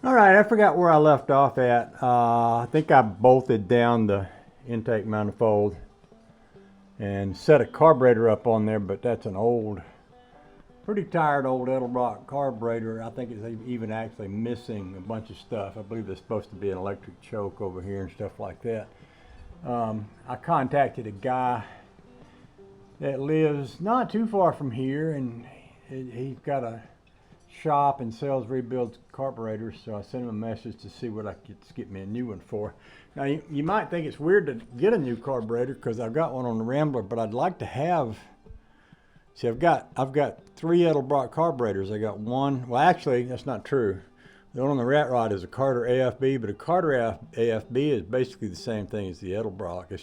All right, I forgot where I left off at. I think I bolted down the intake manifold and set a carburetor up on there, but that's an old, pretty tired old Edelbrock carburetor. I think it's even actually missing a bunch of stuff. I believe there's supposed to be an electric choke over here and stuff like that. I contacted a guy that lives not too far from here, and he's got a shop and sells rebuilds carburetors, so I sent him a message to see what I could get me a new one for. Now you might think it's weird to get a new carburetor because I've got one on the Rambler, but I'd like to have. See, I've got 3 Edelbrock carburetors. I got one. Well, actually, that's not true. The one on the rat rod is a Carter AFB, but a Carter AFB is basically the same thing as the Edelbrock. It's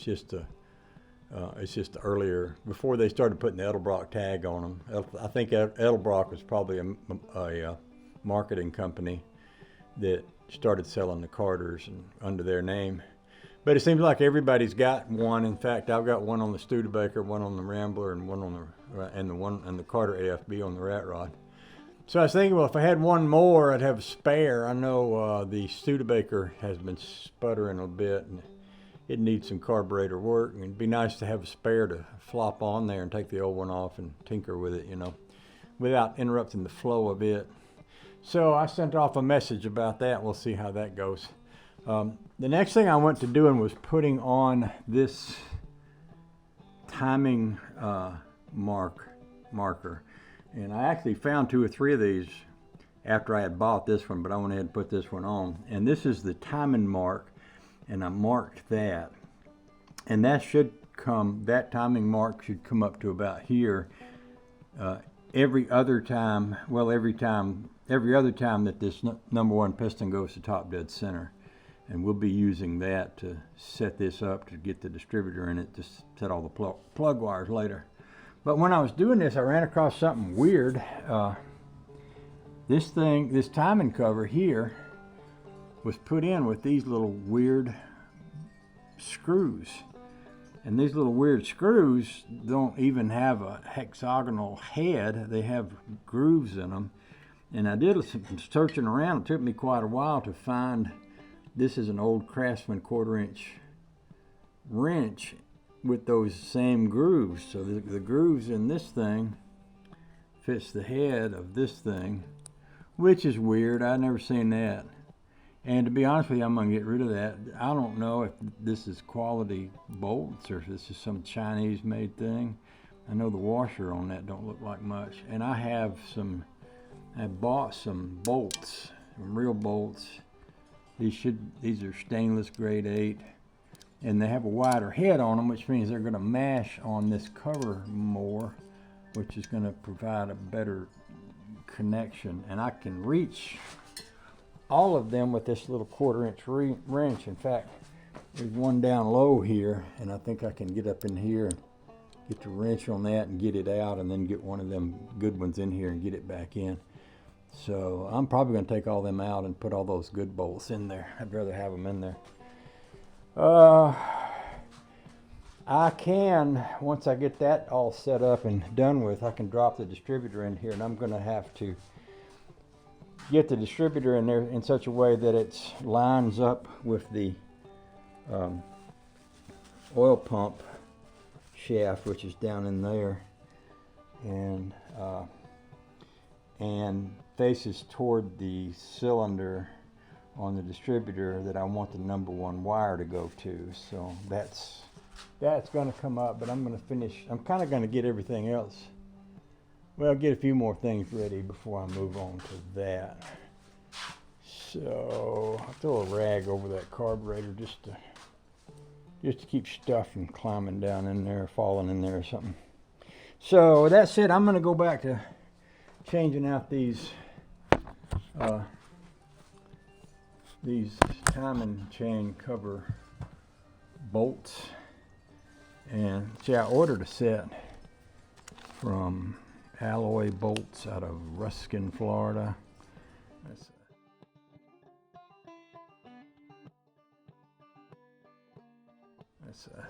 just earlier, before they started putting the Edelbrock tag on them. I think Edelbrock was probably a marketing company that started selling the Carters under their name. But it seems like everybody's got one. In fact, I've got one on the Studebaker, one on the Rambler, and one on the Carter AFB on the rat rod. So I was thinking, well, if I had one more, I'd have a spare. I know the Studebaker has been sputtering a bit, and it needs some carburetor work, and it'd be nice to have a spare to flop on there and take the old one off and tinker with it, without interrupting the flow of it. So I sent off a message about that. We'll see how that goes. The next thing I went to doing was putting on this timing marker. And I actually found 2 or 3 of these after I had bought this one, but I went ahead and put this one on. And this is the timing mark, and I marked that. And that timing mark should come up to about here. Every other time that this number 1 piston goes to top dead center. And we'll be using that to set this up to get the distributor in it to set all the plug wires later. But when I was doing this, I ran across something weird. This timing cover here was put in with these little weird screws. And these little weird screws don't even have a hexagonal head. They have grooves in them. And I did some searching around. It took me quite a while to find. This is an old Craftsman 1/4-inch wrench with those same grooves. So the grooves in this thing fits the head of this thing, which is weird. I've never seen that. And to be honest with you, I'm going to get rid of that. I don't know if this is quality bolts or if this is some Chinese made thing. I know the washer on that don't look like much. And I bought some bolts, some real bolts. These are stainless grade 8, and they have a wider head on them, which means they're going to mash on this cover more, which is going to provide a better connection. And I can reach all of them with this little 1/4-inch wrench. In fact, there's one down low here, and I think I can get up in here and get the wrench on that and get it out, and then get one of them good ones in here and get it back in. So I'm probably going to take all them out and put all those good bolts in there. I'd rather have them in there. I can, once I get that all set up and done with, I can drop the distributor in here, and I'm going to have to get the distributor in there in such a way that it lines up with the oil pump shaft, which is down in there, and faces toward the cylinder on the distributor that I want the number 1 wire to go to. So that's going to come up, but I'm going to finish. I'm kind of going to get everything else. Well, get a few more things ready before I move on to that. So I'll throw a rag over that carburetor just to keep stuff from climbing down in there, falling in there or something. So that's it. I'm going to go back to changing out these timing chain cover bolts. And see, I ordered a set from Alloy Bolts out of Ruskin, Florida. That's a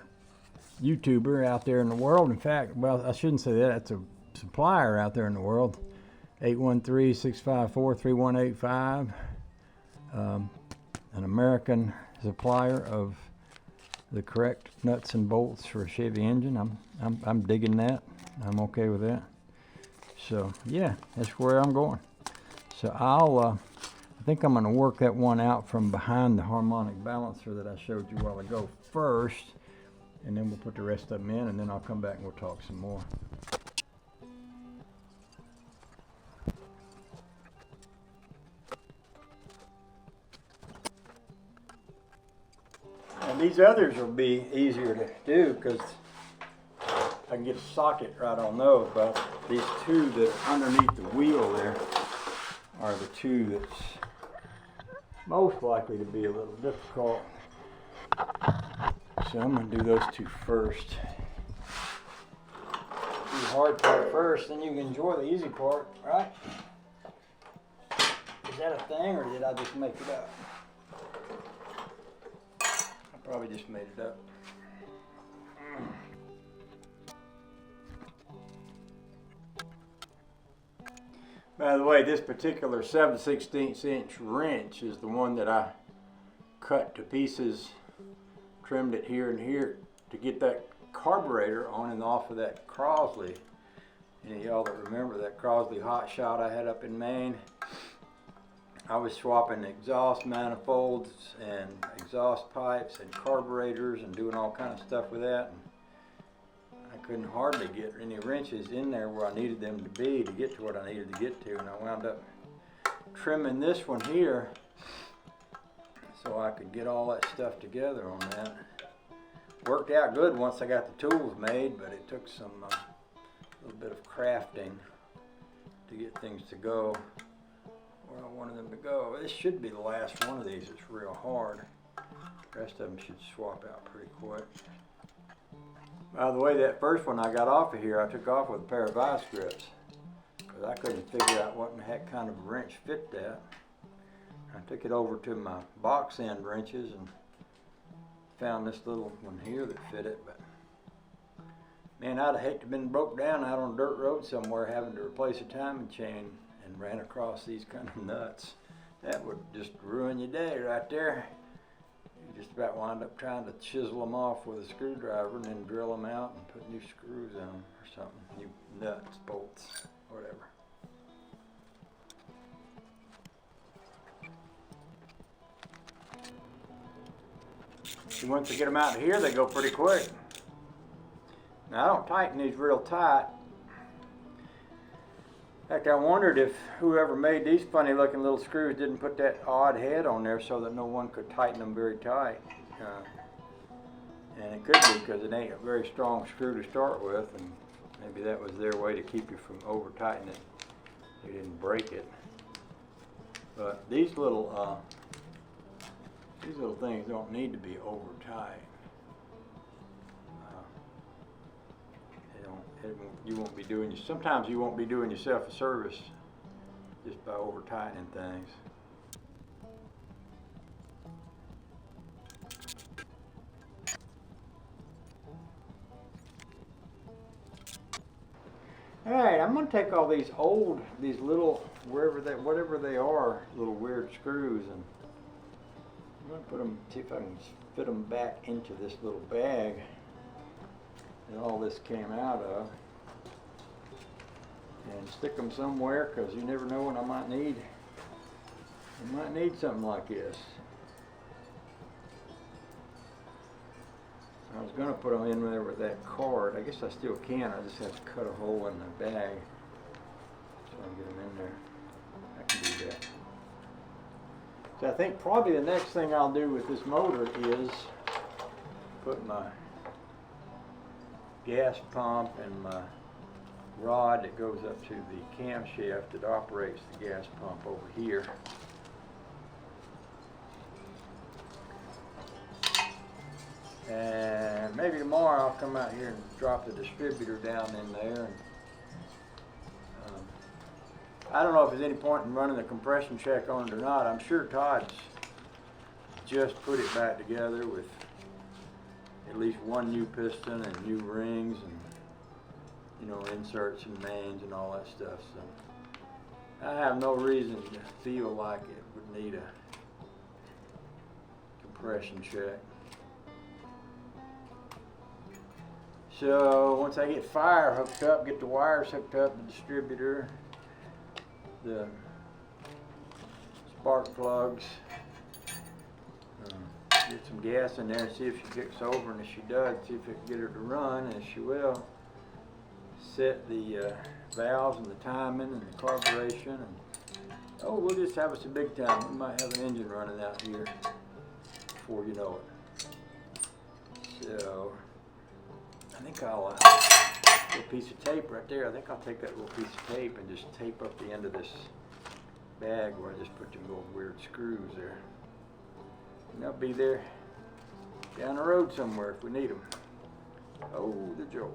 YouTuber out there in the world. In fact, well, I shouldn't say that. It's a supplier out there in the world. 813-654-3185. an American supplier of the correct nuts and bolts for a Chevy engine. I'm digging that. I'm okay with that. So yeah, that's where I'm going. So I think I'm going to work that one out from behind the harmonic balancer that I showed you a while ago first, and then we'll put the rest of them in, and then I'll come back and we'll talk some more. And these others will be easier to do because I can get a socket right on those, but these two that are underneath the wheel there are the two that's most likely to be a little difficult. So I'm going to do those two first. Do the hard part first, then you can enjoy the easy part, right? Is that a thing, or did I just make it up? I probably just made it up. By the way, this particular 7/16 inch wrench is the one that I cut to pieces, trimmed it here and here to get that carburetor on and off of that Crosley. Any of y'all that remember that Crosley hot shot I had up in Maine? I was swapping exhaust manifolds and exhaust pipes and carburetors and doing all kind of stuff with that. I couldn't hardly get any wrenches in there where I needed them to be to get to what I needed to get to, and I wound up trimming this one here so I could get all that stuff together on that. Worked out good once I got the tools made, but it took some little bit of crafting to get things to go where I wanted them to go. This should be the last one of these. It's real hard. The rest of them should swap out pretty quick. By the way, that first one I got off of here, I took off with a pair of vice grips because I couldn't figure out what in the heck kind of a wrench fit that. I took it over to my box end wrenches and found this little one here that fit it. But man, I'd hate to have been broke down out on a dirt road somewhere having to replace a timing chain and ran across these kind of nuts. That would just ruin your day right there. Just about wind up trying to chisel them off with a screwdriver and then drill them out and put new screws in them or something, new nuts, bolts, whatever. Once you get them out of here, they go pretty quick. Now I don't tighten these real tight. In fact, I wondered if whoever made these funny looking little screws didn't put that odd head on there so that no one could tighten them very tight. And it could be because it ain't a very strong screw to start with, and maybe that was their way to keep you from over tightening it. They didn't break it. But these little things don't need to be over tight. You won't be doing, sometimes you won't be doing yourself a service just by over tightening things. All right, I'm going to take all these little, whatever they are, little weird screws, and I'm going to put them, see if I can fit them back into this little bag that all this came out of, and stick them somewhere, because you never know when I might need something like this. I was going to put them in there with that cord. I guess I still can. I just have to cut a hole in the bag so I can get them in there. I can do that. So I think probably the next thing I'll do with this motor is put my gas pump and my rod that goes up to the camshaft that operates the gas pump over here. And maybe tomorrow I'll come out here and drop the distributor down in there. And, I don't know if there's any point in running the compression check on it or not. I'm sure Todd's just put it back together with at least one new piston and new rings and, you know, inserts and mains and all that stuff. So I have no reason to feel like it would need a compression check. So once I get fire hooked up, get the wires hooked up, the distributor, the spark plugs, get some gas in there and see if she kicks over, and if she does, see if I can get her to run, and if she will, set the valves and the timing and the carburation, and oh, we'll just have us a big time. We might have an engine running out here before you know it. So I think I'll little piece of tape right there. I think I'll take that little piece of tape and just tape up the end of this bag where I just put them little weird screws there. And they'll be there down the road somewhere if we need them. Oh, the joy.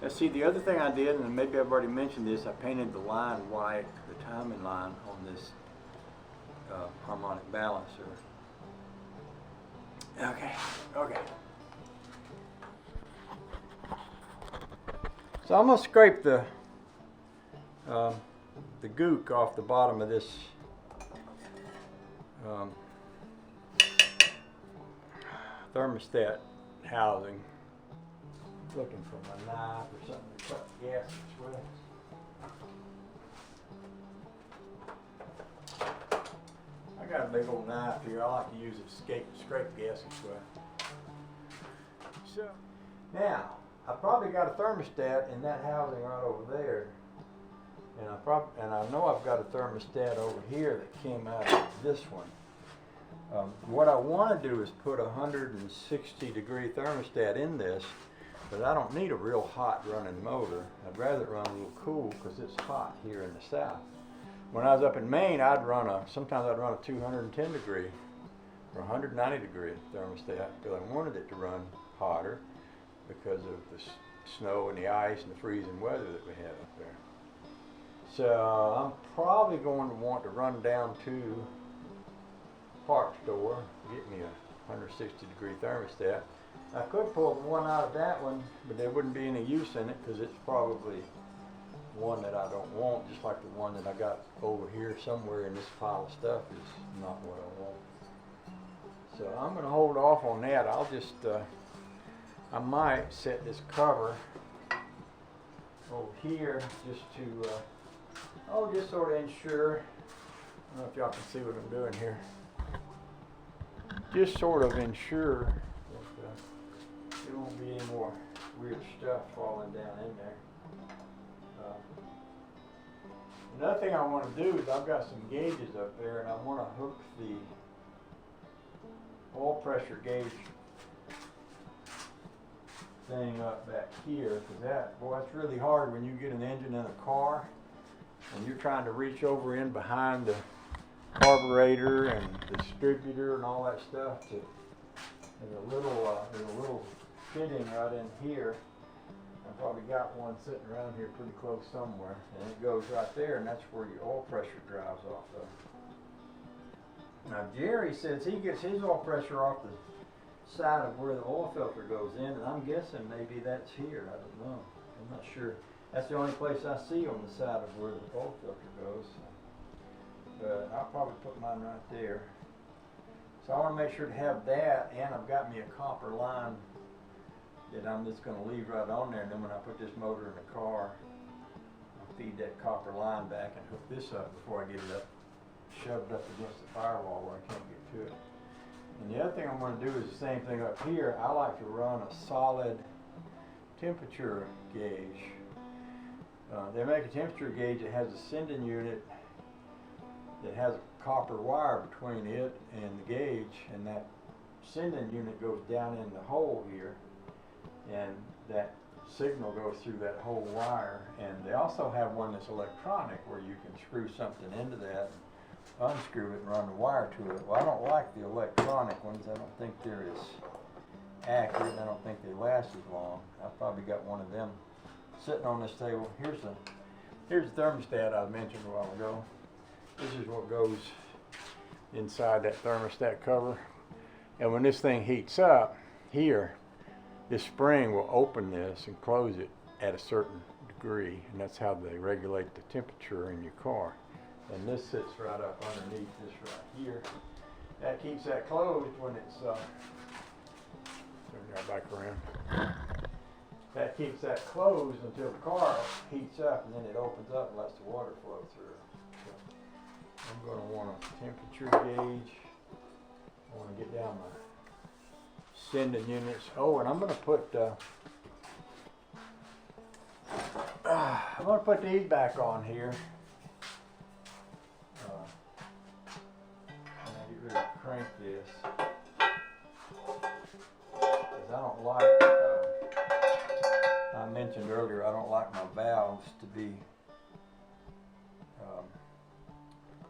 Now see, the other thing I did, and maybe I've already mentioned this, I painted the line white, the timing line on this harmonic balancer. Okay. So I'm gonna scrape the gook off the bottom of this thermostat housing. Looking for my knife or something to cut the gaskets with. I got a big old knife here. I like to use it to scrape gaskets with. So now I probably got a thermostat in that housing right over there, and I know I've got a thermostat over here that came out of this one. What I want to do is put a 160-degree thermostat in this, but I don't need a real hot running motor. I'd rather it run a little cool because it's hot here in the south. When I was up in Maine, sometimes I'd run a 210-degree or 190-degree thermostat because I wanted it to run hotter because of the snow and the ice and the freezing weather that we had up there. So I'm probably going to want to run down to parts store, get me a 160-degree thermostat. I could pull the one out of that one, but there wouldn't be any use in it because it's probably one that I don't want, just like the one that I got over here somewhere in this pile of stuff is not what I want. So I'm going to hold off on that. I'll just, I might set this cover over here just to, just sort of ensure, I don't know if y'all can see what I'm doing here, just sort of ensure that there won't be any more weird stuff falling down in there. Another thing I want to do is I've got some gauges up there, and I want to hook the oil pressure gauge thing up back here, because it's really hard when you get an engine in a car and you're trying to reach over in behind the carburetor and the distributor and all that stuff. There's a little fitting right in here. I've probably got one sitting around here pretty close somewhere, and it goes right there, and that's where your oil pressure drives off of. Now Jerry says he gets his oil pressure off the side of where the oil filter goes in, and I'm guessing maybe that's here. I don't know. I'm not sure. That's the only place I see on the side of where the oil filter goes. But I'll probably put mine right there. So I want to make sure to have that, and I've got me a copper line that I'm just going to leave right on there, and then when I put this motor in the car, I'll feed that copper line back and hook this up before I get it up, shoved up against the firewall where I can't get to it. And the other thing I'm going to do is the same thing up here. I like to run a solid temperature gauge. They make a temperature gauge that has a sending unit that has a copper wire between it and the gauge, and that sending unit goes down in the hole here, and that signal goes through that whole wire. And they also have one that's electronic where you can screw something into that, unscrew it, and run the wire to it. Well, I don't like the electronic ones. I don't think they're as accurate, and I don't think they last as long. I've probably got one of them sitting on this table. Here's the thermostat I mentioned a while ago. This is what goes inside that thermostat cover. And when this thing heats up here, this spring will open this and close it at a certain degree, and that's how they regulate the temperature in your car. And this sits right up underneath this right here. That keeps that closed when it's, turn that back around. That keeps that closed until the car heats up, and then it opens up and lets the water flow through. So I'm going to want a temperature gauge. I want to get down my sending units. Oh, and I'm going to put these back on here. And I get ready to crank this, because I don't like. I mentioned earlier I don't like my valves to be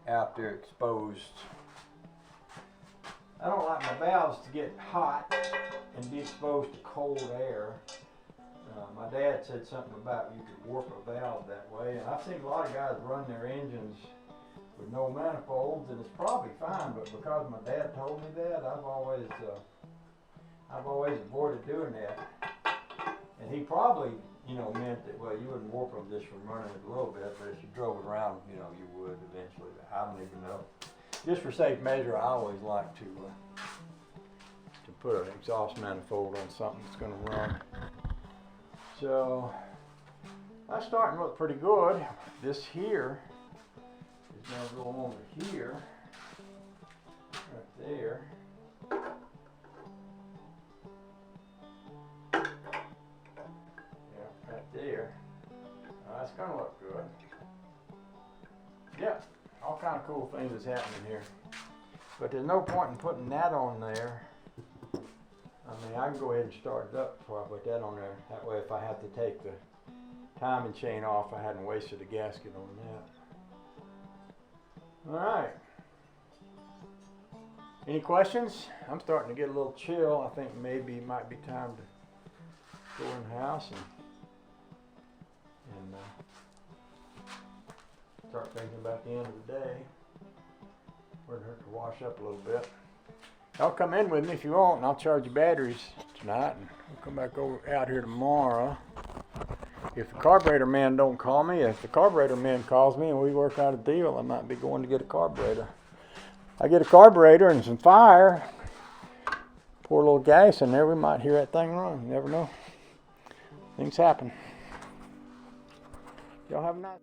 out there exposed. I don't like my valves to get hot and be exposed to cold air. My dad said something about you could warp a valve that way, and I've seen a lot of guys run their engines with no manifolds, and it's probably fine, but because my dad told me that, I've always avoided doing that. And he probably, meant that, well, you wouldn't warp them just from running it a little bit, but if you drove it around, you would eventually. I don't even know. Just for safe measure, I always like to put an exhaust manifold on something that's going to run. So that's starting to look pretty good. This here is going to go over here, right there. Yeah, right there. That's going to look good. Yeah, all kind of cool things is happening here. But there's no point in putting that on there. I mean, I can go ahead and start it up before I put that on there. That way, if I have to take the timing chain off, I hadn't wasted a gasket on that. All right. Any questions? I'm starting to get a little chill. I think maybe it might be time to go in the house and start thinking about the end of the day. Wouldn't hurt to wash up a little bit. Y'all come in with me if you want, and I'll charge you batteries tonight, and we'll come back out here tomorrow. If the carburetor man don't call me, if the carburetor man calls me and we work out a deal, I might be going to get a carburetor. I get a carburetor and some fire, pour a little gas in there, we might hear that thing run. You never know. Things happen. Y'all have a nice